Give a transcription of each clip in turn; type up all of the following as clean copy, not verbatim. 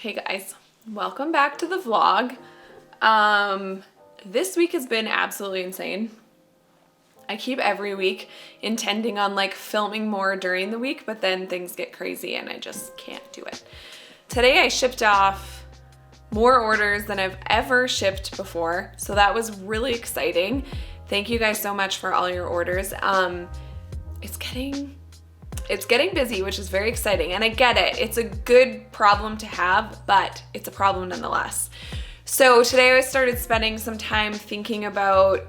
Hey guys, welcome back to the vlog. This week has been absolutely insane. I keep every week intending on like filming more during the week, but then things get crazy and I just can't do it. Today I shipped off more orders than I've ever shipped before, so that was really exciting. Thank you guys so much for all your orders. It's getting busy, which is very exciting, and I get it. It's a good problem to have, but it's a problem nonetheless. So today I started spending some time thinking about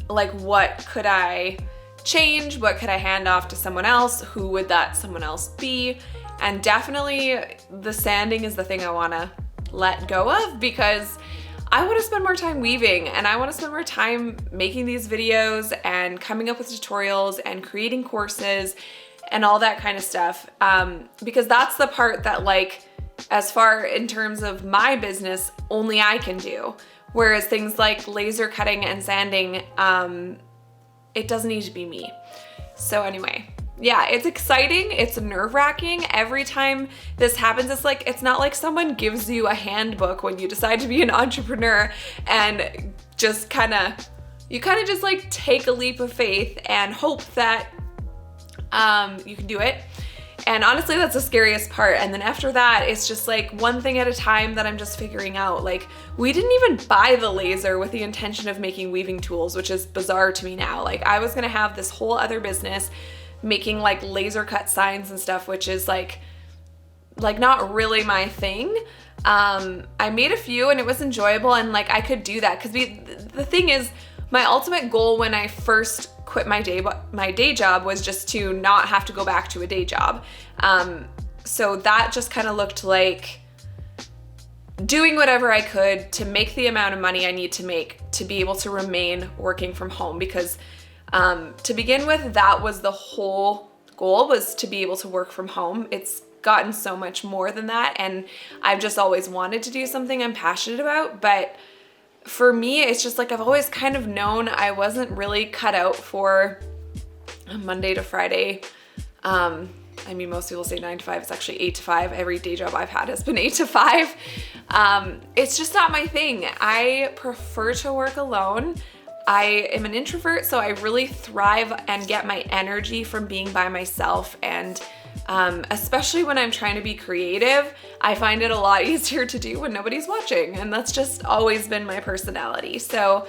like what could I change, what could I hand off to someone else, who would that someone else be, and definitely the sanding is the thing I want to let go of because I want to spend more time weaving and I want to spend more time making these videos and coming up with tutorials and creating courses and all that kind of stuff, because that's the part that, like, as far in terms of my business, only I can do. Whereas things like laser cutting and sanding, it doesn't need to be me. So anyway, yeah, it's exciting. It's nerve-wracking. Every time this happens, it's not like someone gives you a handbook when you decide to be an entrepreneur and just you just like take a leap of faith and hope that you can do it. And honestly, that's the scariest part. And then after that, it's just like one thing at a time that I'm just figuring out. Like, we didn't even buy the laser with the intention of making weaving tools, which is bizarre to me now. Like, I was gonna have this whole other business making like laser cut signs and stuff, which is like not really my thing. I made a few and it was enjoyable and like I could do that because the thing is, my ultimate goal when I first quit my day job was just to not have to go back to a day job. So that just kind of looked like doing whatever I could to make the amount of money I need to make to be able to remain working from home, because to begin with, that was the whole goal, was to be able to work from home. It's gotten so much more than that, and I've just always wanted to do something I'm passionate about. But for me, it's just like I've always kind of known I wasn't really cut out for a Monday to Friday. I mean, most people say 9 to 5. It's actually 8 to 5. Every day job I've had has been 8 to 5. It's just not my thing. I prefer to work alone. I am an introvert, so I really thrive and get my energy from being by myself. And especially when I'm trying to be creative, I find it a lot easier to do when nobody's watching. And that's just always been my personality. So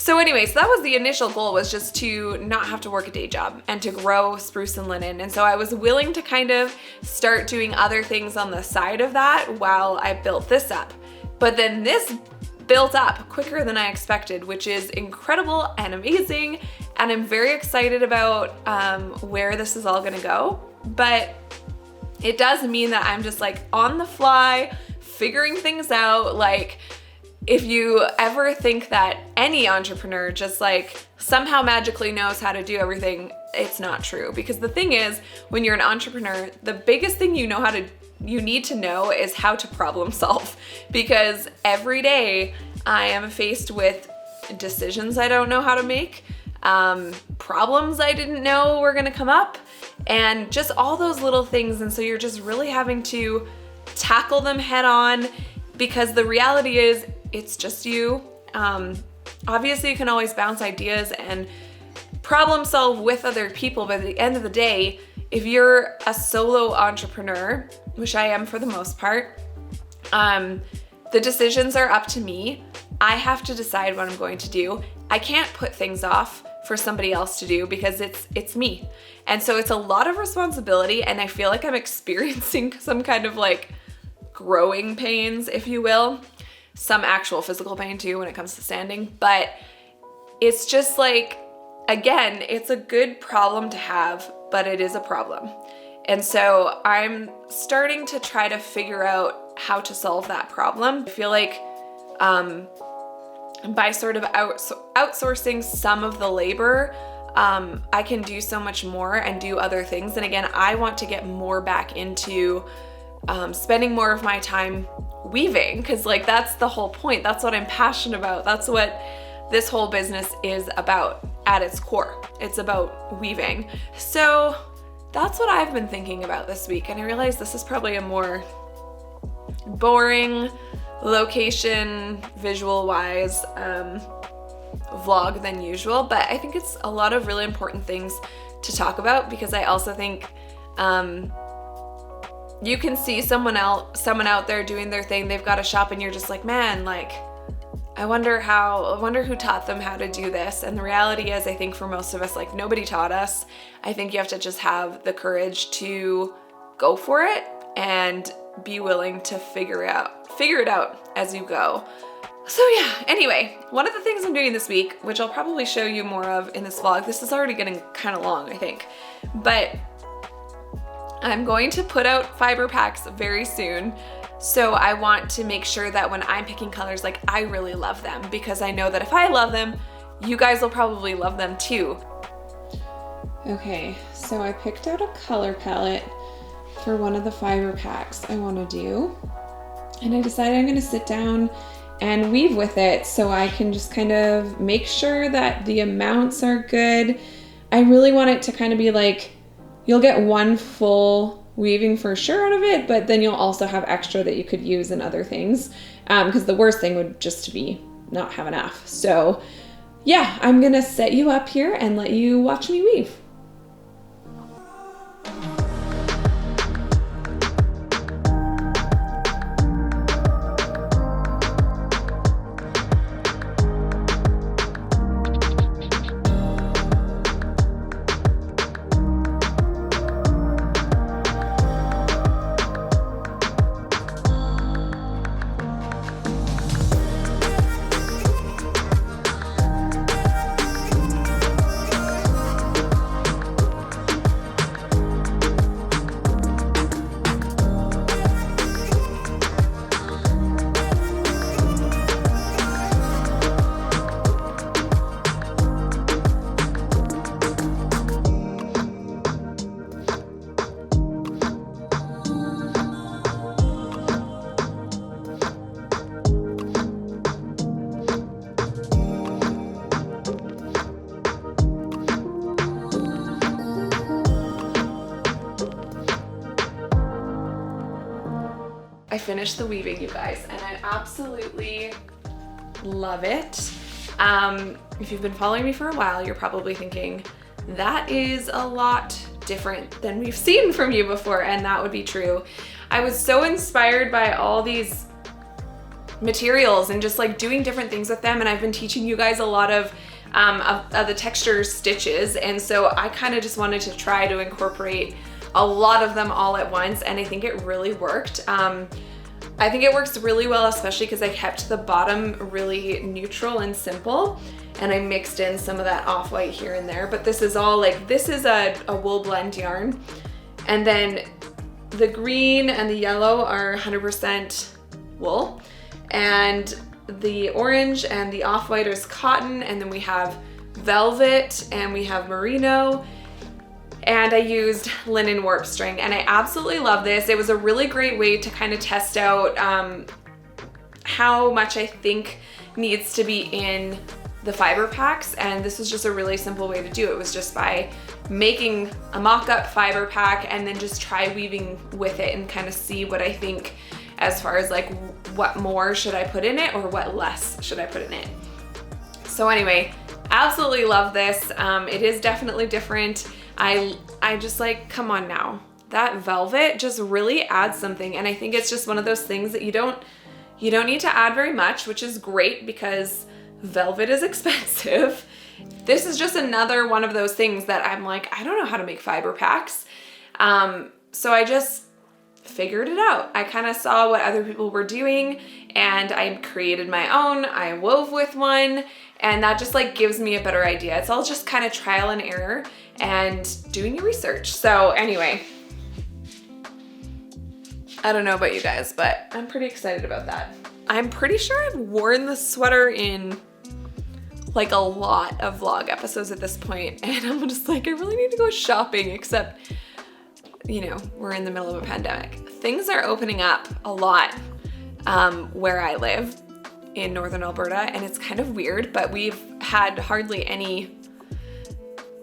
anyway, so that was the initial goal, was just to not have to work a day job and to grow Spruce and Linen. And so I was willing to kind of start doing other things on the side of that while I built this up. But then this built up quicker than I expected, which is incredible and amazing. And I'm very excited about where this is all gonna go. But it does mean that I'm just like on the fly, figuring things out. Like, if you ever think that any entrepreneur just like somehow magically knows how to do everything, it's not true. Because the thing is, when you're an entrepreneur, the biggest thing you need to know is how to problem solve, because every day I am faced with decisions I don't know how to make, problems I didn't know were gonna come up, and just all those little things. And so you're just really having to tackle them head on, because the reality is it's just you. Obviously you can always bounce ideas and problem solve with other people, but at the end of the day, if you're a solo entrepreneur, which I am for the most part, the decisions are up to me. I have to decide what I'm going to do. I can't put things off for somebody else to do because it's me. And so it's a lot of responsibility, and I feel like I'm experiencing some kind of like growing pains, if you will. Some actual physical pain too when it comes to sanding, but it's just like, again, it's a good problem to have, but it is a problem. And so I'm starting to try to figure out how to solve that problem. I feel like by sort of outsourcing some of the labor, I can do so much more and do other things. And again, I want to get more back into spending more of my time weaving, because like that's the whole point. That's what I'm passionate about. That's what this whole business is about at its core. It's about weaving. So that's what I've been thinking about this week. And I realize this is probably a more boring location visual wise vlog than usual, but I think it's a lot of really important things to talk about, because I also think you can see someone out there doing their thing, they've got a shop, and you're just like, man, like, I wonder who taught them how to do this. And the reality is, I think for most of us, like, nobody taught us. I think you have to just have the courage to go for it and be willing to figure it out as you go. So yeah, anyway, one of the things I'm doing this week, which I'll probably show you more of in this vlog, this is already getting kind of long, I think, but I'm going to put out fiber packs very soon. So I want to make sure that when I'm picking colors, like, I really love them, because I know that if I love them, you guys will probably love them too. Okay, so I picked out a color palette for one of the fiber packs I want to do, and I decided I'm going to sit down and weave with it so I can just kind of make sure that the amounts are good. I really want it to kind of be like, you'll get one full weaving for sure out of it, but then you'll also have extra that you could use in other things, because the worst thing would just to be not have enough. So yeah, I'm gonna set you up here and let you watch me weave. I finished the weaving, you guys, and I absolutely love it. If you've been following me for a while, you're probably thinking, that is a lot different than we've seen from you before, and that would be true. I was so inspired by all these materials and just like doing different things with them, and I've been teaching you guys a lot of the texture stitches, and so I kind of just wanted to try to incorporate a lot of them all at once, and I think it really worked. I think it works really well, especially because I kept the bottom really neutral and simple, and I mixed in some of that off-white here and there, but this is all like, this is a wool blend yarn, and then the green and the yellow are 100% wool, and the orange and the off-white is cotton, and then we have velvet and we have merino, and I used linen warp string, and I absolutely love this. It was a really great way to kind of test out how much I think needs to be in the fiber packs, and this was just a really simple way to do it. It was just by making a mock-up fiber pack and then just try weaving with it and kind of see what I think as far as like what more should I put in it or what less should I put in it. So anyway, absolutely love this. It is definitely different. I just like, come on now. That velvet just really adds something, and I think it's just one of those things that you don't need to add very much, which is great because velvet is expensive. This is just another one of those things that I'm like, I don't know how to make fiber packs. So I just figured it out. I kind of saw what other people were doing and I created my own. I wove with one, and that just like gives me a better idea. It's all just kind of trial and error and doing your research. So anyway, I don't know about you guys, but I'm pretty excited about that. I'm pretty sure I've worn the sweater in like a lot of vlog episodes at this point, and I'm just like, I really need to go shopping, except, you know, we're in the middle of a pandemic. Things are opening up a lot where I live in Northern Alberta, and it's kind of weird, but we've had hardly any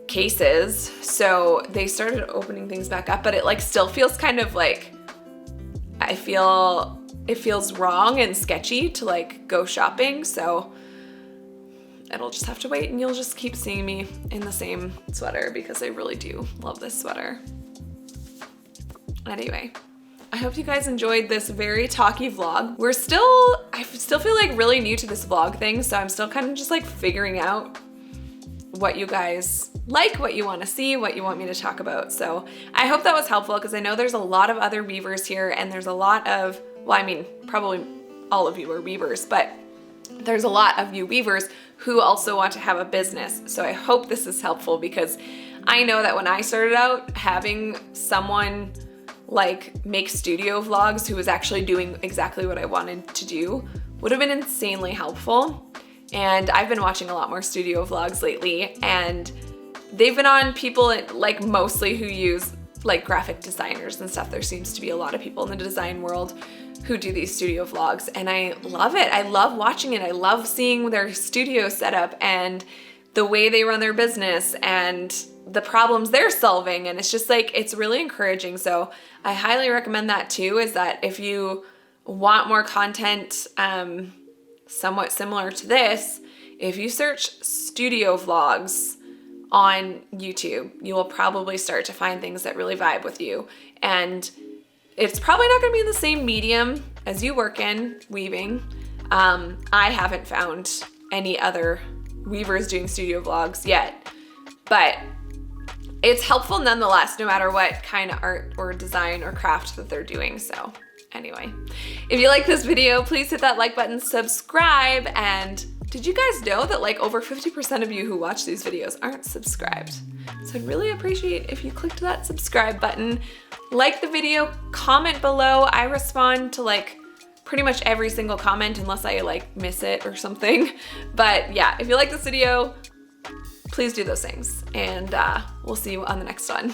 cases, so they started opening things back up, but it like still feels kind of like, I feel it feels wrong and sketchy to like go shopping. So it'll just have to wait, and you'll just keep seeing me in the same sweater because I really do love this sweater. Anyway, I hope you guys enjoyed this very talky vlog. I still feel like really new to this vlog thing, so I'm still kind of just like figuring out what you guys like, what you want to see, what you want me to talk about. So I hope that was helpful, because I know there's a lot of other weavers here, and there's a lot of, well, I mean, probably all of you are weavers, but there's a lot of you weavers who also want to have a business. So I hope this is helpful, because I know that when I started out, having someone like make studio vlogs who was actually doing exactly what I wanted to do would have been insanely helpful. And I've been watching a lot more studio vlogs lately, and they've been on people like mostly who use like graphic designers and stuff. There seems to be a lot of people in the design world who do these studio vlogs, and I love it. I love watching it. I love seeing their studio setup and the way they run their business and the problems they're solving. And it's just like, it's really encouraging. So I highly recommend that too, is that if you want more content somewhat similar to this, if you search studio vlogs on YouTube, you will probably start to find things that really vibe with you. And it's probably not going to be in the same medium as you work in, weaving. I haven't found any other weavers doing studio vlogs yet, but it's helpful nonetheless, no matter what kind of art or design or craft that they're doing. So anyway, if you like this video, please hit that like button, subscribe, and did you guys know that like over 50% of you who watch these videos aren't subscribed? So I'd really appreciate if you clicked that subscribe button, like the video, comment below. I respond to like pretty much every single comment unless I like miss it or something. But yeah, if you like this video, please do those things, and we'll see you on the next one.